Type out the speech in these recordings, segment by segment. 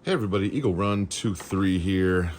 Hey everybody, Eagle Run 23 here.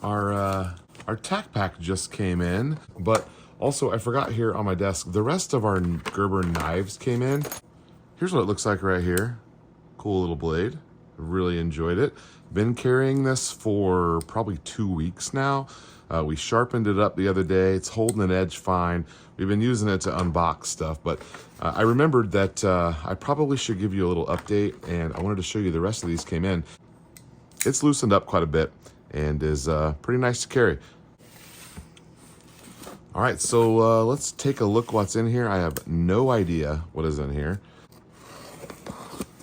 Our TacPack just came in, but also I forgot here on my desk, the rest of our Gerber knives came in. Here's what it looks like right here. Cool little blade. Really enjoyed it. Been carrying this for probably 2 weeks now. We sharpened it up the other day. It's holding an edge fine. We've been using it to unbox stuff, but I remembered that I probably should give you a little update, and I wanted to show you the rest of these came in. It's loosened up quite a bit and is pretty nice to carry. All right, so let's take a look what's in here. I have no idea what is in here.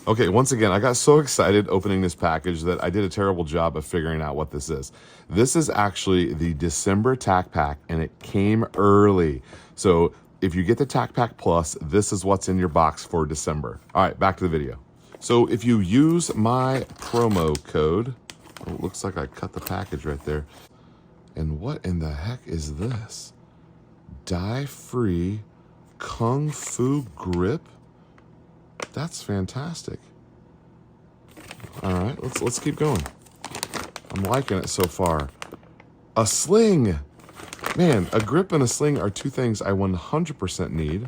Okay, once again, I got so excited opening this package that I did a terrible job of figuring out what this is. This is actually the December TacPack, and it came early. So if you get the TacPack Plus, this is what's in your box for December. All right, back to the video. So if you use my promo code, oh, it looks like I cut the package right there. And what in the heck is this? Dye-free Kung Fu grip? That's fantastic. All right, let's keep going. I'm liking it so far. A sling. Man, a grip and a sling are two things I 100% need.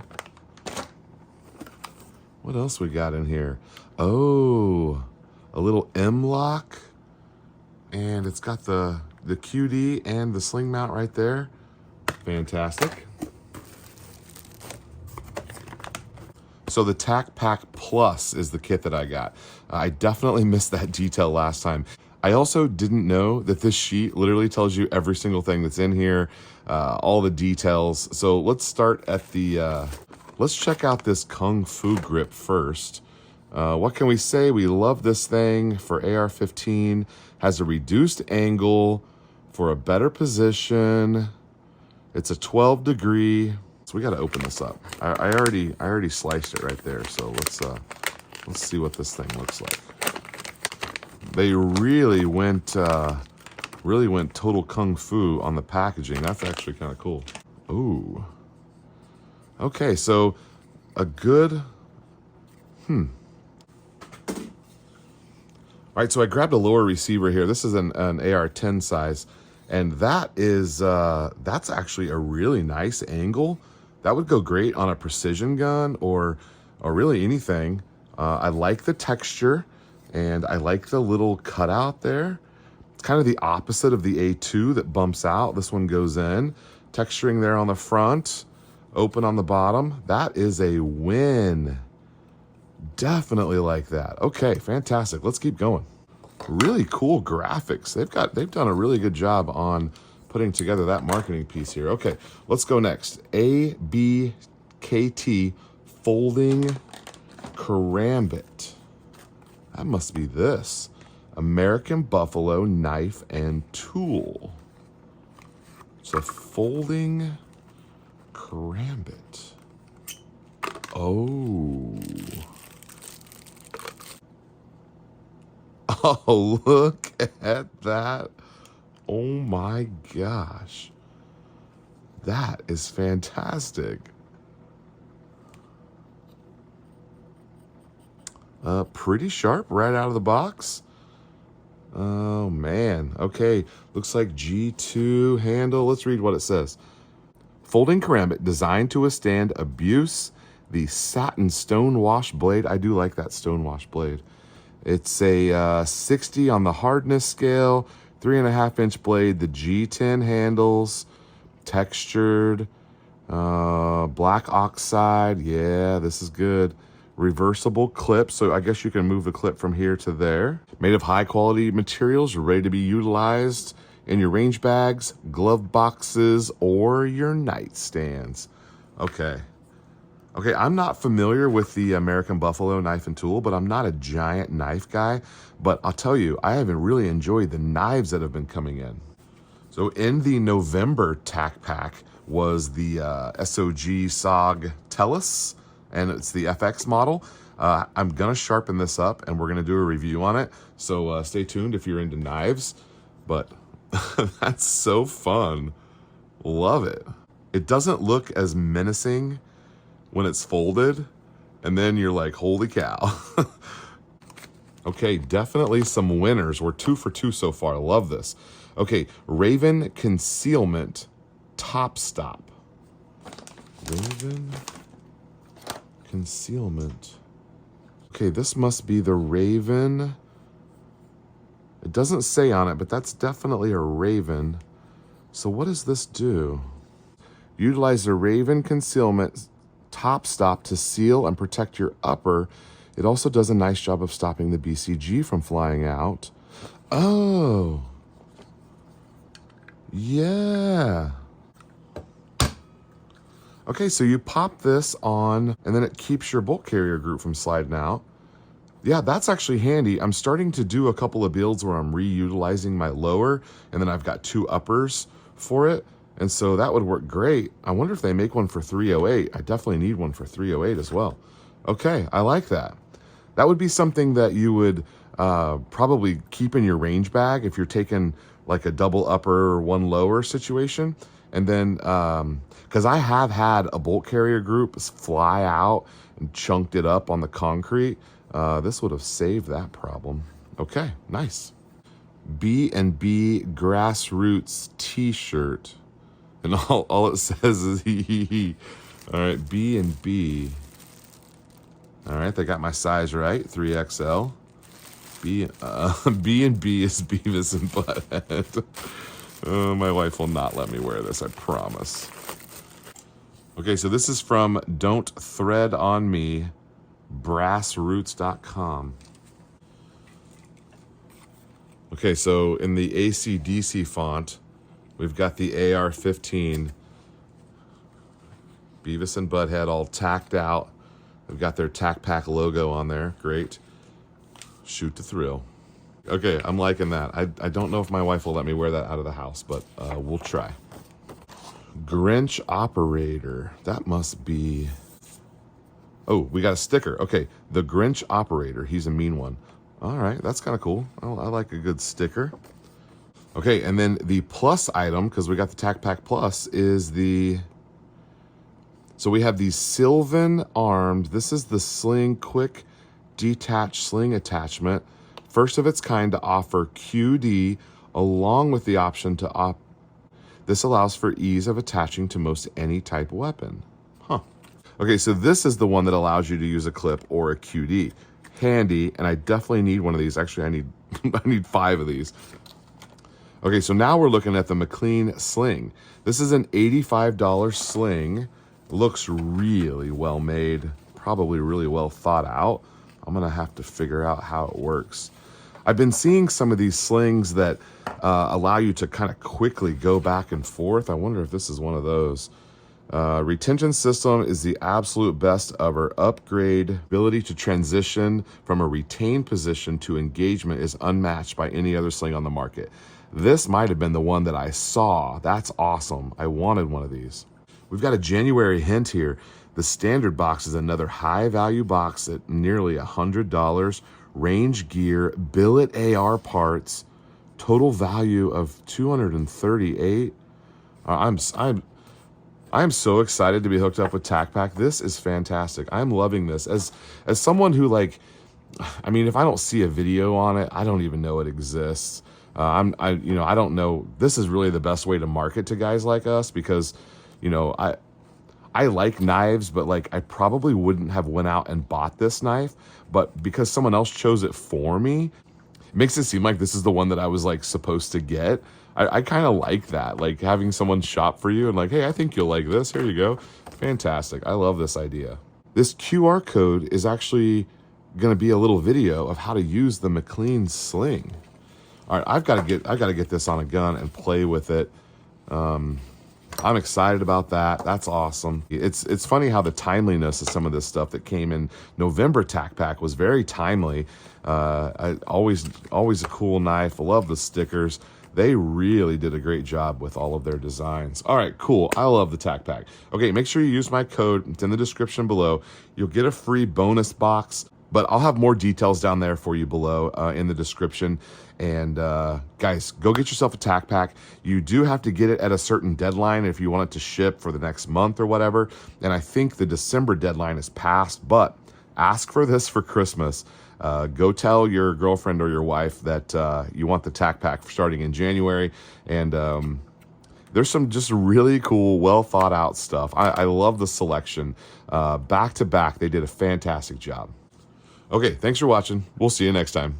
What else we got in here? Oh, a little M-lock. And it's got the QD and the sling mount right there. Fantastic. So the TacPack Plus is the kit that I got. I definitely missed that detail last time. I also didn't know that this sheet literally tells you every single thing that's in here, all the details. So let's start at the, let's check out this Kung Fu grip first. What can we say? We love this thing for AR-15. Has a reduced angle for a better position. It's a 12 degree. So we got to open this up. I already sliced it right there. So let's see what this thing looks like. They really went total kung fu on the packaging. That's actually kind of cool. Ooh. Okay, so a good. All right, so I grabbed a lower receiver here. This is an AR-10 size, and that is that's actually a really nice angle. That would go great on a precision gun or really anything. I like the texture, and I like the little cutout there. It's kind of the opposite of the A2 that bumps out. This one goes in. Texturing there on the front, open on the bottom. That is a win. Definitely like that. Okay, fantastic. Let's keep going. Really cool graphics. They've done a really good job on putting together that marketing piece here. Okay, let's go next. ABKT folding karambit. That must be this. American Buffalo knife and tool. It's a folding karambit. Oh. Oh, look at that. Oh my gosh. That is fantastic. Pretty sharp right out of the box. Oh man. Okay. Looks like G2 handle. Let's read what it says. Folding karambit designed to withstand abuse. The satin stonewash blade. I do like that stonewash blade. It's a 60 on the hardness scale, 3.5-inch blade. The G10 handles, textured, black oxide. Yeah, this is good. Reversible clip, so I guess you can move the clip from here to there. Made of high quality materials, ready to be utilized in your range bags, glove boxes, or your nightstands. Okay. Okay, I'm not familiar with the American Buffalo knife and tool, but I'm not a giant knife guy. But I'll tell you, I haven't really enjoyed the knives that have been coming in. So in the November TacPack was the SOG SOG Tellus, and it's the FX model. I'm gonna sharpen this up, and we're gonna do a review on it. So stay tuned if you're into knives. But that's so fun. Love it. It doesn't look as menacing when it's folded, and then you're like, holy cow. Okay, definitely some winners. We're 2 for 2 so far. Love this. Okay, Raven Concealment Top Stop. Raven Concealment. Okay, this must be the Raven. It doesn't say on it, but that's definitely a Raven. So what does this do? Utilize the Raven Concealment Top Stop to seal and protect your upper. It also does a nice job of stopping the BCG from flying out. Oh. Yeah. Okay, so you pop this on, and then it keeps your bolt carrier group from sliding out. Yeah, that's actually handy. I'm starting to do a couple of builds where I'm reutilizing my lower, and then I've got 2 uppers for it, and so that would work great. I wonder if they make one for 308. I definitely need one for 308 as well. Okay, I like that. That would be something that you would probably keep in your range bag if you're taking like a double upper or 1 lower situation. And then, because I have had a bolt carrier group fly out and chunked it up on the concrete. This would have saved that problem. Okay, nice. B&B Brassroots t-shirt. And all it says is hee hee hee. All right, B&B. All right, they got my size right, 3XL. B&B is Beavis and Butthead. My wife will not let me wear this, I promise. Okay, so this is from Don't Thread On Me, Brassroots.com. Okay, so in the AC/DC font, we've got the AR-15. Beavis and Butthead all tacked out. They've got their TacPack logo on there. Great. Shoot to thrill. Okay, I'm liking that. I don't know if my wife will let me wear that out of the house, but we'll try. Grinch Operator. That must be... Oh, we got a sticker. Okay, the Grinch Operator. He's a mean one. All right, that's kind of cool. I like a good sticker. Okay, and then the plus item, because we got the TacPack Plus, is the... So we have the Sylvan Armed. This is the Sling Quick Detached Sling Attachment. First of its kind to offer QD along with the option to This allows for ease of attaching to most any type weapon. Huh. Okay, so this is the one that allows you to use a clip or a QD. Handy, and I definitely need one of these. Actually, I need 5 of these. Okay, so now we're looking at the McLean Sling. This is an $85 sling. Looks really well made, probably really well thought out. I'm gonna have to figure out how it works. I've been seeing some of these slings that allow you to kind of quickly go back and forth. I wonder if this is one of those. Retention system is the absolute best ever. Upgrade ability to transition from a retained position to engagement is unmatched by any other sling on the market. This might have been the one that I saw. That's awesome. I wanted one of these. We've got a January hint here. The standard box is another high value box at nearly $100. Range gear, billet AR parts, total value of $238. I'm so excited to be hooked up with TacPack. This is fantastic. I'm loving this. As someone who if I don't see a video on it, I don't even know it exists. I don't know. This is really the best way to market to guys like us because, I like knives, but I probably wouldn't have went out and bought this knife, but because someone else chose it for me, it makes it seem like this is the one that I was supposed to get. I kind of like that, having someone shop for you and hey, I think you'll like this. Here you go. Fantastic. I love this idea. This QR code is actually going to be a little video of how to use the McLean Sling. All right, I got to get this on a gun and play with it. I'm excited about that. That's awesome. It's funny how the timeliness of some of this stuff that came in November TacPack was very timely. Always a cool knife. I love the stickers. They really did a great job with all of their designs. All right, cool. I love the TacPack. Okay, make sure you use my code. It's in the description below. You'll get a free bonus box, but I'll have more details down there for you below in the description. And guys, go get yourself a TacPack. You do have to get it at a certain deadline if you want it to ship for the next month or whatever. And I think the December deadline is passed, but ask for this for Christmas. Go tell your girlfriend or your wife that you want the TacPack starting in January. And there's some just really cool, well thought out stuff. I love the selection. Back to back, they did a fantastic job. Okay, thanks for watching. We'll see you next time.